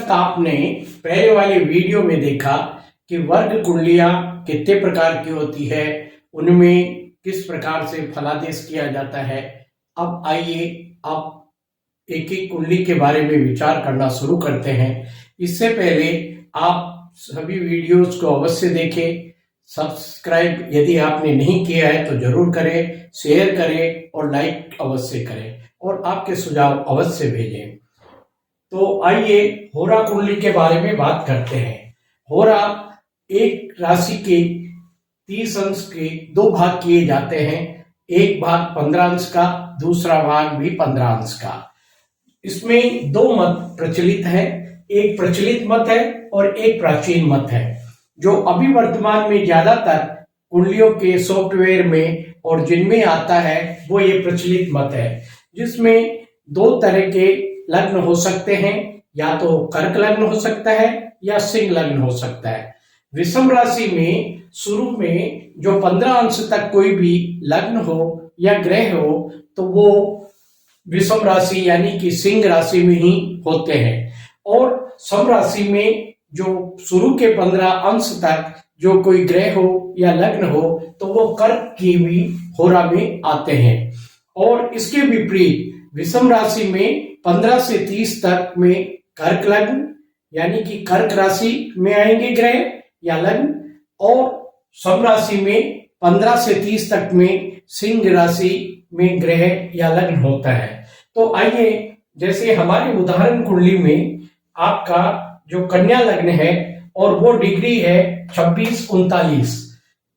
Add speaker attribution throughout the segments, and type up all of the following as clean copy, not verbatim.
Speaker 1: वक्त आपने पहले वाले वीडियो में देखा कि वर्ग कुंडलियां कितने प्रकार की होती है, उनमें किस प्रकार से फलादेश किया जाता है। अब आइए आप एक एक कुंडली के बारे में विचार करना शुरू करते हैं। इससे पहले आप सभी वीडियोस को अवश्य देखें। सब्सक्राइब यदि आपने नहीं किया है तो जरूर करें, शेयर करें और लाइक अवश्य करें और आपके सुझाव अवश्य भेजें। तो आइए होरा कुंडली के बारे में बात करते हैं। होरा एक राशि के 30 अंश के दो भाग किए जाते हैं। एक भाग 15 अंश का, दूसरा भाग भी 15 अंश का। इसमें दो मत प्रचलित है, एक प्रचलित मत है और एक प्राचीन मत है। जो अभी वर्तमान में ज्यादातर कुंडलियों के सॉफ्टवेयर में और जिनमें आता है वो ये प्रचलित मत है, जिसमें दो तरह के लग्न हो सकते हैं, या तो कर्क लग्न हो सकता है या सिंह लग्न हो सकता है। वृषभ राशि में शुरू में जो 15 अंश तक कोई भी लग्न हो या ग्रह हो तो वो वृषभ राशि यानी कि सिंह राशि में ही होते हैं, और सिंह राशि में जो शुरू के 15 अंश तक जो कोई ग्रह हो या लग्न हो तो वो कर्क की भी होरा में आते हैं। और इसके विपरीत वृषभ राशि में 15 से 30 तक में कर्क लग्न यानी कि कर्क राशि में आएंगे ग्रह या लग्न, और सिंह राशि में 15 से 30 तक में सिंह राशि में ग्रह या लग्न होता है। तो आइए, जैसे हमारी उदाहरण कुंडली में आपका जो कन्या लग्न है और वो डिग्री है 26-39,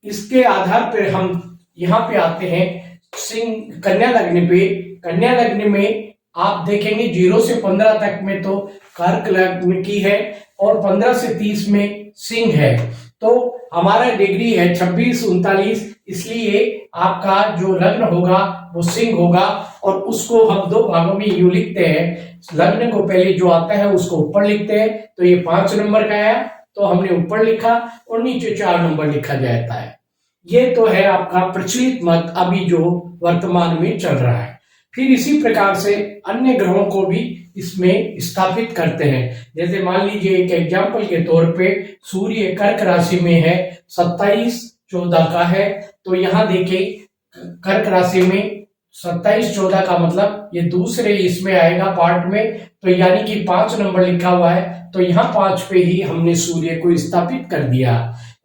Speaker 1: इसके आधार पर हम यहाँ पे आते हैं सिंह कन्या लग्न पे। कन्या लग्न में आप देखेंगे 0 से 15 तक में तो कर्क लग्न की है और 15 से 30 में सिंह है। तो हमारा डिग्री है 26-39, इसलिए आपका जो लग्न होगा वो सिंह होगा। और उसको हम दो भागों में यूं लिखते हैं, लग्न को पहले जो आता है उसको ऊपर लिखते हैं, तो ये 5 नंबर का आया तो हमने ऊपर लिखा और नीचे 4 नंबर लिखा जाता है। ये तो है आपका प्रचलित मत अभी जो वर्तमान में चल रहा है। फिर इसी प्रकार से अन्य ग्रहों को भी इसमें स्थापित करते हैं। जैसे मान लीजिए एक एग्जाम्पल के तौर पे सूर्य कर्क राशि में है, 27-14 का है, तो यहाँ देखिए कर्क राशि में 27-14 का मतलब ये दूसरे इसमें आएगा पार्ट में, तो यानी कि 5 नंबर लिखा हुआ है, तो यहाँ 5 पे ही हमने सूर्य को स्थापित कर दिया।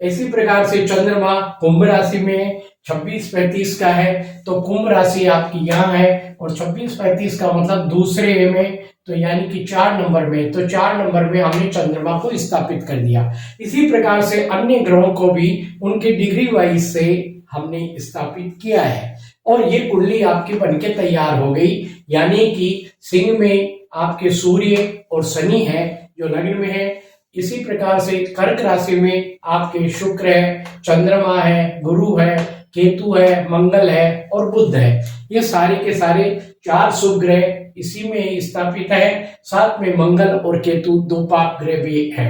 Speaker 1: इसी प्रकार से चंद्रमा कुंभ राशि में 26-35 का है, तो कुंभ राशि आपकी यहाँ है, और 26-35 का मतलब दूसरे में, तो यानी कि 4 नंबर में, तो 4 नंबर में हमने चंद्रमा को स्थापित कर दिया। इसी प्रकार से अन्य ग्रहों को भी उनके डिग्री वाइज से हमने स्थापित किया है, और ये कुंडली आपकी बनके तैयार हो गई। यानी कि सिंह में आपके सूर्य और शनि है जो लग्न में है। इसी प्रकार से कर्क राशि में आपके शुक्र है, चंद्रमा है, गुरु है, केतु है, मंगल है और बुध है। ये सारे के सारे 4 शुभ ग्रह इसी में स्थापित है। साथ में मंगल और केतु 2 पाप ग्रह भी है।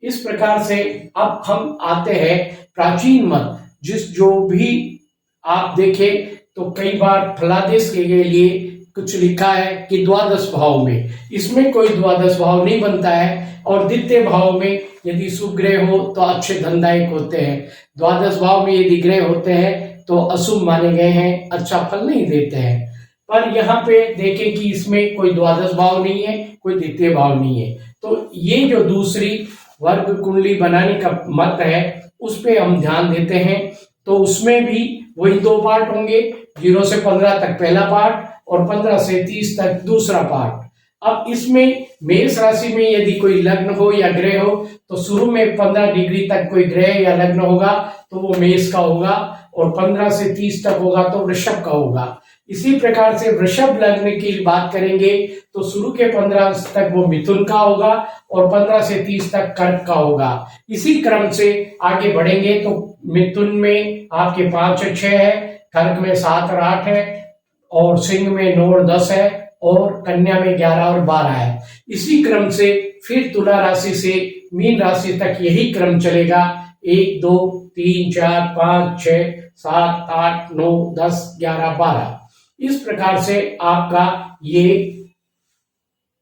Speaker 1: इस प्रकार से अब हम आते हैं प्राचीन मत, जो भी आप देखें तो कई बार फलादेश के लिए कुछ लिखा है कि द्वादश भाव में, इसमें कोई द्वादश भाव नहीं बनता है। और द्वितीय भाव में यदि शुभ ग्रह हो तो अच्छे धनदायक होते हैं, द्वादश भाव में यदि ग्रह होते हैं तो अशुभ माने गए हैं, अच्छा फल नहीं देते हैं। पर यहाँ पे देखें कि इसमें कोई द्वादश भाव नहीं है, कोई द्वितीय भाव नहीं है। तो ये जो दूसरी वर्ग कुंडली बनाने का मत है उस पे हम ध्यान देते हैं। तो उसमें भी वही 2 पार्ट होंगे, 0 से 15 तक पहला पार्ट और 15 से 30 तक दूसरा पार्ट। अब इसमें मेष राशि में यदि कोई लग्न हो या ग्रह हो तो शुरू में 15 डिग्री तक कोई ग्रह या लग्न होगा तो वो मेष का होगा, और 15 से 30 तक होगा तो वृषभ का होगा। इसी प्रकार से वृषभ लग्न की बात करेंगे तो शुरू के 15 अंश तक वो मिथुन का होगा और 15 से 30 तक कर्क का होगा। इसी क्रम से आगे बढ़ेंगे तो मिथुन में आपके 5 और 6 है, कर्क में 7 और 8 है, और सिंह में 9 और 10 है, और कन्या में 11 और 12 है। इसी क्रम से फिर तुला राशि से मीन राशि तक यही क्रम चलेगा, 1 2 3 4 5 6 7 8 9 10 11 12। इस प्रकार से आपका ये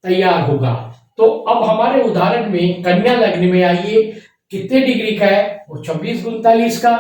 Speaker 1: तैयार होगा। तो अब हमारे उदाहरण में कन्या लग्न में आइए कितने डिग्री का है, वो 26-39 का।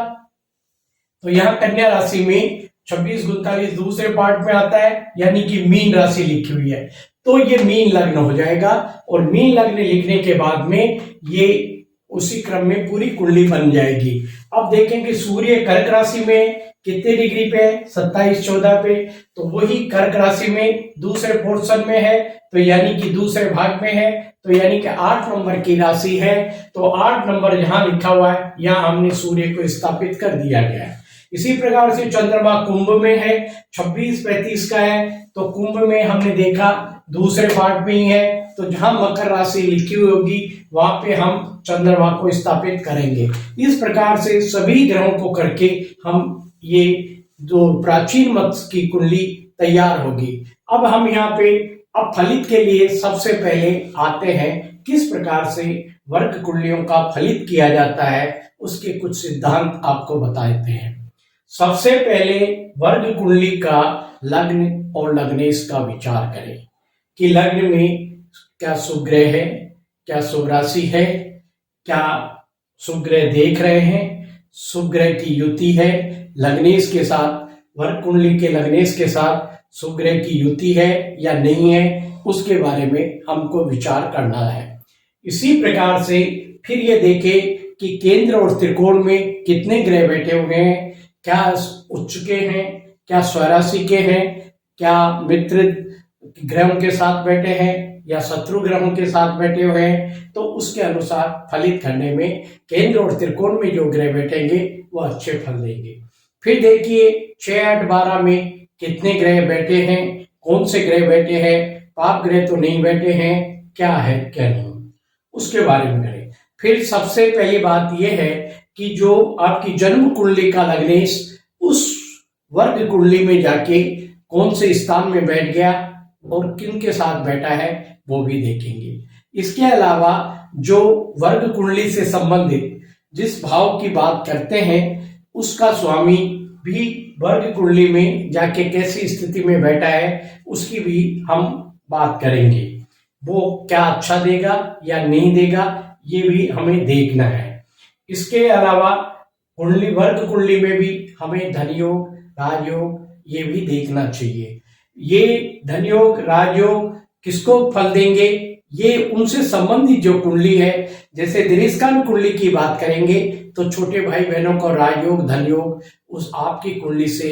Speaker 1: तो यहाँ कन्या राशि में 26-39 दूसरे पार्ट में आता है, यानी कि मीन राशि लिखी हुई है, तो ये मीन लग्न हो जाएगा। और मीन लग्न लिखने के बाद में ये उसी क्रम में पूरी कुंडली बन जाएगी। अब देखेंगे सूर्य कर्क राशि में कितने डिग्री पे है, 27-14 पे, तो वही कर्क राशि में दूसरे पोर्शन में है, तो यानी कि दूसरे भाग में है, तो यानी कि 8 नंबर की राशि है। तो 8 नंबर जहां लिखा हुआ है यहां हमने सूर्य को स्थापित कर दिया गया है। इसी प्रकार से चंद्रमा कुंभ में है, 26-35 का है, तो कुंभ में हमने देखा दूसरे पार्ट में ही है, तो जहां मकर राशि लिखी हुई होगी वहां पे हम चंद्रमा को स्थापित करेंगे। इस प्रकार से सभी ग्रहों को करके हम ये जो प्राचीन मत की कुंडली तैयार होगी। अब हम यहाँ पे अब फलित के लिए सबसे पहले आते हैं, किस प्रकार से वर्ग कुंडलियों का फलित किया जाता है उसके कुछ सिद्धांत आपको बताते हैं। सबसे पहले वर्ग कुंडली का लग्न और लग्नेश का विचार करें कि लग्न में क्या शुभ ग्रह है, क्या शुभ राशि है, क्या शुभ ग्रह देख रहे हैं, शुभ ग्रह की युति है लग्नेश के साथ, वर्ग कुंडली के लग्नेश के साथ शुभ ग्रह की युति है या नहीं है, उसके बारे में हमको विचार करना है। इसी प्रकार से फिर ये देखें कि केंद्र और त्रिकोण में कितने ग्रह बैठे हुए हैं, क्या उच्च के हैं, क्या स्वराशि के हैं, क्या मित्र ग्रहों के साथ बैठे हैं या शत्रु ग्रहों के साथ बैठे हुए हैं, तो उसके अनुसार फलित करने में केंद्र और त्रिकोण में जो ग्रह बैठेंगे वो अच्छे फल देंगे। फिर देखिए 6-8-12 में कितने ग्रह बैठे हैं, कौन से ग्रह बैठे हैं, पाप ग्रह तो नहीं बैठे हैं, क्या है क्या नहीं, उसके बारे में करें। फिर सबसे पहली बात यह है कि जो आपकी जन्म कुंडली का लग्नेश उस वर्ग कुंडली में जाके कौन से स्थान में बैठ गया और किन के साथ बैठा है वो भी देखेंगे। इसके अलावा जो वर्ग कुंडली से संबंधित जिस भाव की बात करते हैं उसका स्वामी भी वर्ग कुंडली में जाके कैसी स्थिति में बैठा है उसकी भी हम बात करेंगे। वो क्या अच्छा देगा या नहीं देगा ये भी हमें देखना है। इसके अलावा कुंडली वर्ग कुंडली में भी हमें धनयोग राजयोग ये भी देखना चाहिए। ये धनयोग राजयोग किसको फल देंगे, ये उनसे संबंधित जो कुंडली है, जैसे दीर्घकाल कुंडली की बात करेंगे तो छोटे भाई बहनों को राजयोग धनयोग उस आपकी कुंडली से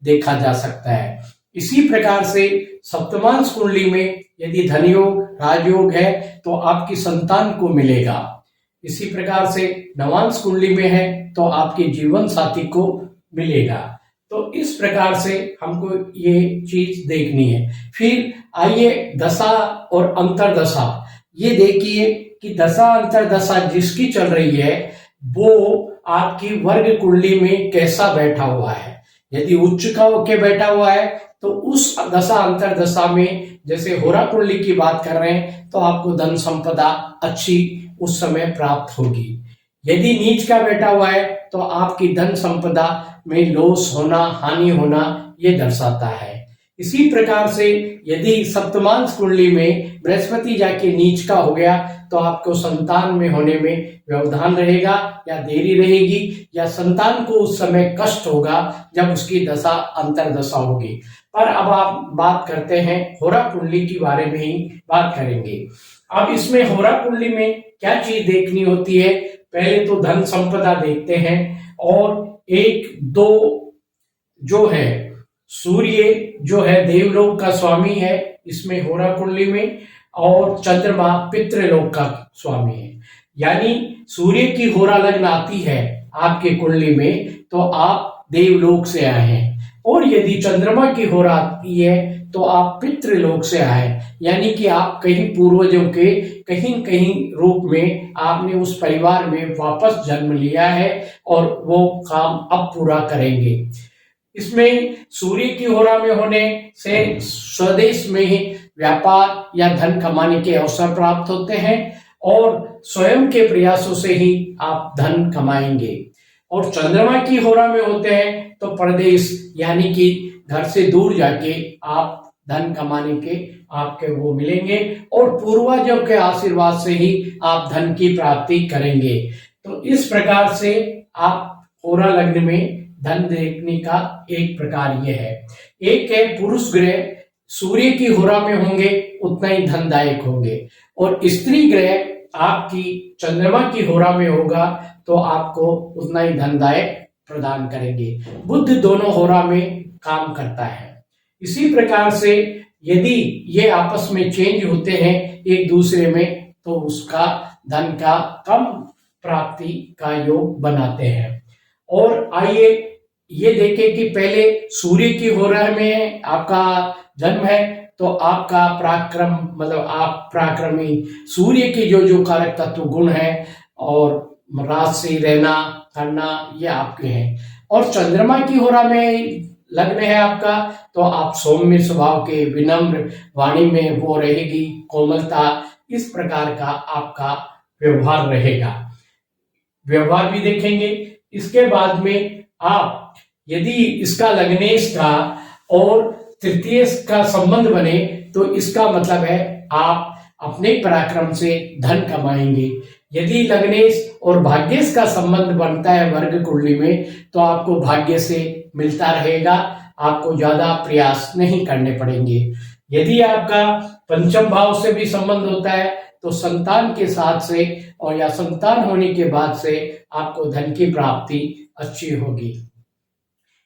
Speaker 1: देखा जा सकता है। इसी प्रकार से सप्तमांश कुंडली में यदि धनयोग राजयोग है तो आपकी संतान को मिलेगा। इसी प्रकार से नवांश कुंडली में है तो आपके जीवन साथी को मिलेगा। तो इस प्रकार से हमको ये चीज देखनी है। फिर आइए दशा और अंतरदशा, ये देखिए कि दशा अंतरदशा जिसकी चल रही है वो आपकी वर्ग कुंडली में कैसा बैठा हुआ है। यदि उच्च का होके बैठा हुआ है तो उस दशा अंतरदशा में, जैसे होरा कुंडली की बात कर रहे हैं, तो आपको धन संपदा अच्छी उस समय प्राप्त होगी। यदि नीच का बैठा हुआ है तो आपकी धन संपदा में लॉस होना, हानि होना ये दर्शाता है। इसी प्रकार से यदि सप्तमांश कुंडली में बृहस्पति जाके नीच का हो गया तो आपको संतान में होने में व्यवधान रहेगा या देरी रहेगी, या संतान को उस समय कष्ट होगा जब उसकी दशा अंतरदशा होगी। पर अब आप बात करते हैं होरा कुंडली के बारे में ही बात करेंगे। अब इसमें होरा कुंडली में क्या चीज देखनी होती है, पहले तो धन संपदा देखते हैं, और 1-2 जो है सूर्य जो है देवलोक का स्वामी है इसमें होरा कुंडली में, और चंद्रमा पितृलोक का स्वामी है। यानी सूर्य की होरा लग्न आती है आपके कुंडली में तो आप देवलोक से आए हैं, और यदि चंद्रमा की होरा आती है तो आप पितृलोक से आए, यानी कि आप कहीं पूर्वजों के कहीं कहीं रूप में आपने उस परिवार में वापस जन्म लिया है और वो काम अब पूरा करेंगे। इसमें सूर्य की होरा में होने से स्वदेश में ही व्यापार या धन कमाने के अवसर प्राप्त होते हैं, और स्वयं के प्रयासों से ही आप धन कमाएंगे। और चंद्रमा की होरा में होते हैं तो प्रदेश यानी कि घर से दूर जाके आप धन कमाने के आपके वो मिलेंगे और पूर्वजों के आशीर्वाद से ही आप धन की प्राप्ति करेंगे। तो इस प्रकार से आप होरा लग्न में धन देखने का एक प्रकार ये है। एक है पुरुष ग्रह सूर्य की होरा में होंगे उतना ही धनदायक होंगे, और स्त्री ग्रह आपकी चंद्रमा की होरा में होगा तो आपको उतना ही धनदायक प्रदान करेंगे। बुध दोनों होरा में काम करता है। इसी प्रकार से यदि ये आपस में चेंज होते हैं एक दूसरे में तो उसका धन का कम प्राप्ति का योग बनाते हैं। और आइए ये देखें कि पहले सूर्य की होरा में आपका जन्म है तो आपका पराक्रम मतलब आप पराक्रमी, सूर्य के जो कारक तत्व गुण है और राजसी रहना करना ये आपके हैं। और चंद्रमा की होरा में लग्न है आपका तो आप सौम्य स्वभाव के, विनम्र वाणी में वो रहेगी, कोमलता, इस प्रकार का आपका व्यवहार रहेगा। व्यवहार भी देखेंगे। इसके बाद में आप यदि इसका लग्नेश का और तृतीय का संबंध बने तो इसका मतलब है आप अपने पराक्रम से धन कमाएंगे। यदि लग्नेश और भाग्येश का संबंध बनता है वर्ग कुंडली में तो आपको भाग्य से मिलता रहेगा, आपको ज्यादा प्रयास नहीं करने पड़ेंगे। यदि आपका पंचम भाव से भी संबंध होता है तो संतान के साथ से और या संतान होने के बाद से आपको धन की प्राप्ति अच्छी होगी।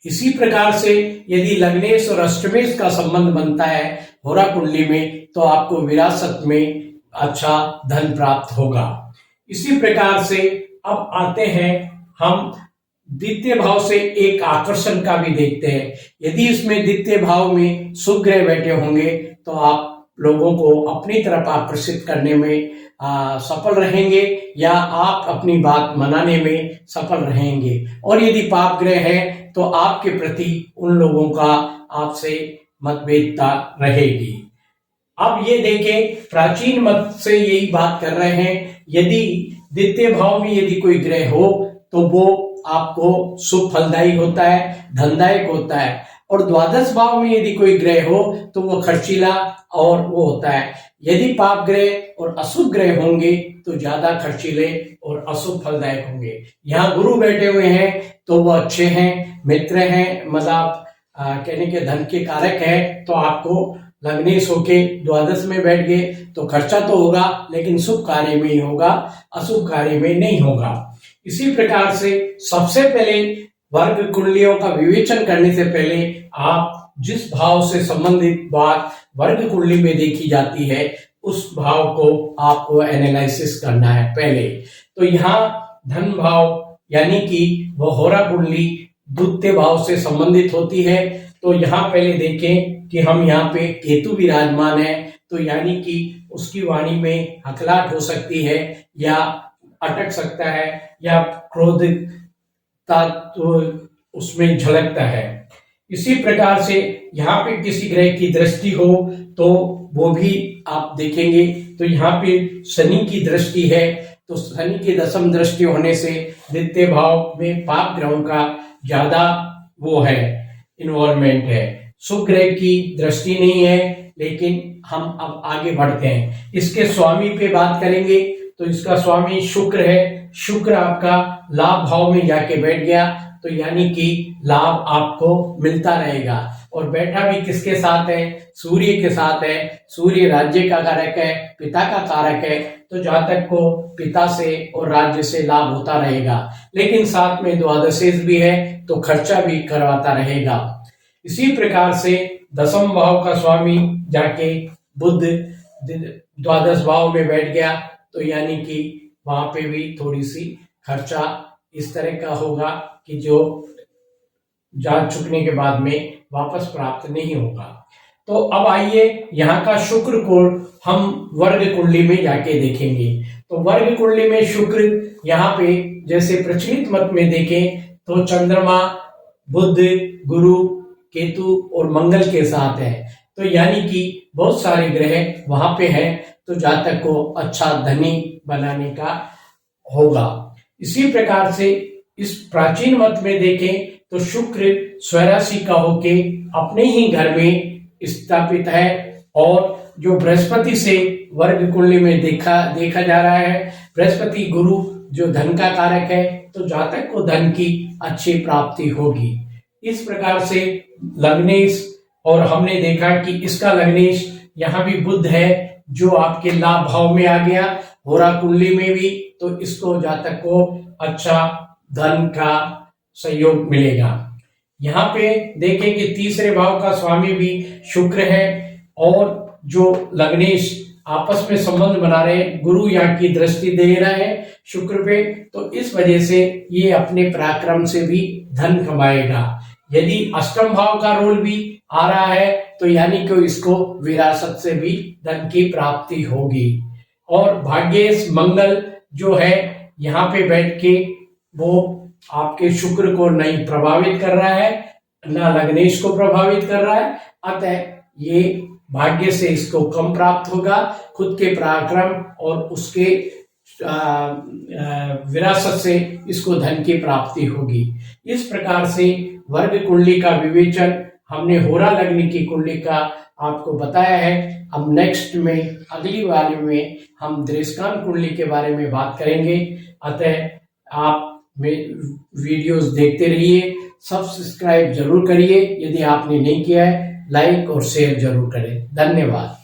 Speaker 1: इसी प्रकार से यदि लग्नेश और अष्टमेश का संबंध बनता है होरा कुंडली में तो आपको विरासत में अच्छा धन प्राप्त होगा। इसी प्रकार से अब आते हैं हम द्वितीय भाव से एक आकर्षण का भी देखते हैं। यदि इसमें द्वितीय भाव में शुभ ग्रह बैठे होंगे तो आप लोगों को अपनी तरफ आकर्षित करने में सफल रहेंगे या आप अपनी बात मनाने में सफल रहेंगे। और यदि पाप ग्रह है तो आपके प्रति उन लोगों का आपसे मतभेदता रहेगी। अब ये देखें, प्राचीन मत से यही बात कर रहे हैं, यदि द्वितीय भाव में यदि कोई ग्रह हो तो वो आपको शुभ फलदायी होता है, धनदायक होता है। और द्वादश भाव में यदि कोई ग्रह हो तो वो खर्चीला और वो होता है। यदि पाप ग्रह और अशुभ ग्रह होंगे तो ज्यादा खर्चीले और अशुभ फलदायक होंगे। यहाँ गुरु बैठे हुए हैं तो वो अच्छे हैं, मित्र हैं, मतलब कहने के धन के कारक है, तो आपको लग्नेश होके द्वादश में बैठ गए तो खर्चा तो होगा लेकिन शुभ कार्य में ही होगा, अशुभ कार्य में नहीं होगा। इसी प्रकार से सबसे पहले वर्ग कुंडलियों का विवेचन करने से पहले आप जिस भाव से संबंधित बात वर्ग कुंडली में देखी जाती है उस भाव को आपको एनालिसिस करना है पहले। तो यहाँ धन भाव यानी कि वह होरा कुंडली द्वितीय भाव से संबंधित होती है। तो यहाँ पहले देखें कि हम यहाँ पे केतु विराजमान है तो यानी कि उसकी वाणी में हकलाहट हो सकती है या अटक सकता है या क्रोधता तो उसमें झलकता है। इसी प्रकार से यहाँ पे किसी ग्रह की दृष्टि हो तो वो भी आप देखेंगे। तो यहाँ पे शनि की दृष्टि है तो शनि की दशम दृष्टि होने से द्वितीय भाव में पाप ग्रहों का ज्यादा वो है, इन्वॉल्वमेंट है। शुभ ग्रह की दृष्टि नहीं है, लेकिन हम अब आगे बढ़ते हैं। इसके स्वामी पे बात करेंगे तो इसका स्वामी शुक्र है। शुक्र आपका लाभ भाव में जाके बैठ गया तो यानी कि लाभ आपको मिलता रहेगा। और बैठा भी किसके साथ है? सूर्य के साथ है। सूर्य राज्य का कारक है, पिता का कारक है, तो जातक को पिता से और राज्य से लाभ होता रहेगा। लेकिन साथ में द्वादशेश भी है तो खर्चा भी करवाता रहेगा। इसी प्रकार से दसम भाव का स्वामी जाके बुध द्वादश भाव में बैठ गया तो यानी कि वहां पे भी थोड़ी सी खर्चा इस तरह का होगा कि जो जान चुकने के बाद में वापस प्राप्त नहीं होगा। तो अब आइए यहाँ का शुक्र को हम वर्ग कुंडली में जाके देखेंगे। तो वर्ग कुंडली में शुक्र यहाँ पे जैसे प्रचलित मत में देखें तो चंद्रमा, बुध, गुरु, केतु और मंगल के साथ है। तो यानी कि बहुत सारे ग्रह वहां पे हैं तो जातक को अच्छा धनी बनाने का होगा। इसी प्रकार से इस प्राचीन मत में देखें तो शुक्र स्वराशि का होके अपने ही घर में स्थापित है और जो बृहस्पति से वर्ग कुंडली में देखा जा रहा है। बृहस्पति गुरु जो धन का कारक है, तो जातक को धन की अच्छी प्राप्ति होगी। इस प्रकार से लग्नेश, और हमने देखा कि इसका लग्नेश यहाँ भी बुध है जो आपके लाभ भाव में आ गया, होरा कुंडली में भी, तो इसको जातक को अच्छा धन का सहयोग मिलेगा। यहाँ पे देखें कि तीसरे भाव का स्वामी भी शुक्र है, और जो लग्नेश आपस में संबंध बना रहे, गुरु यहाँ की दृष्टि दे रहा है शुक्र पे, तो इस वजह से ये अपने पराक्रम से भी धन कमाएगा। यदि अष्टम भाव का रोल भी आ रहा है, तो यानी कि इसको विरासत से भी धन की प्राप्ति होगी। और भाग्येश मंगल जो है यहाँ पे बैठ के वो आपके शुक्र को नहीं प्रभावित कर रहा है, ना लग्नेश को प्रभावित कर रहा है, अतः ये भाग्य से इसको कम प्राप्त होगा। खुद के पराक्रम और उसके विरासत से इसको धन की प्राप्ति होगी। इस प्रकार से वर्ग कुंडली का विवेचन हमने होरा लग्न की कुंडली का आपको बताया है। अब नेक्स्ट में अगली बार में हम दृष्टांत कुंडली के बारे में बात करेंगे। अतः आप वीडियोस देखते रहिए, सब्सक्राइब जरूर करिए, यदि आपने नहीं किया है लाइक और शेयर जरूर करें। धन्यवाद।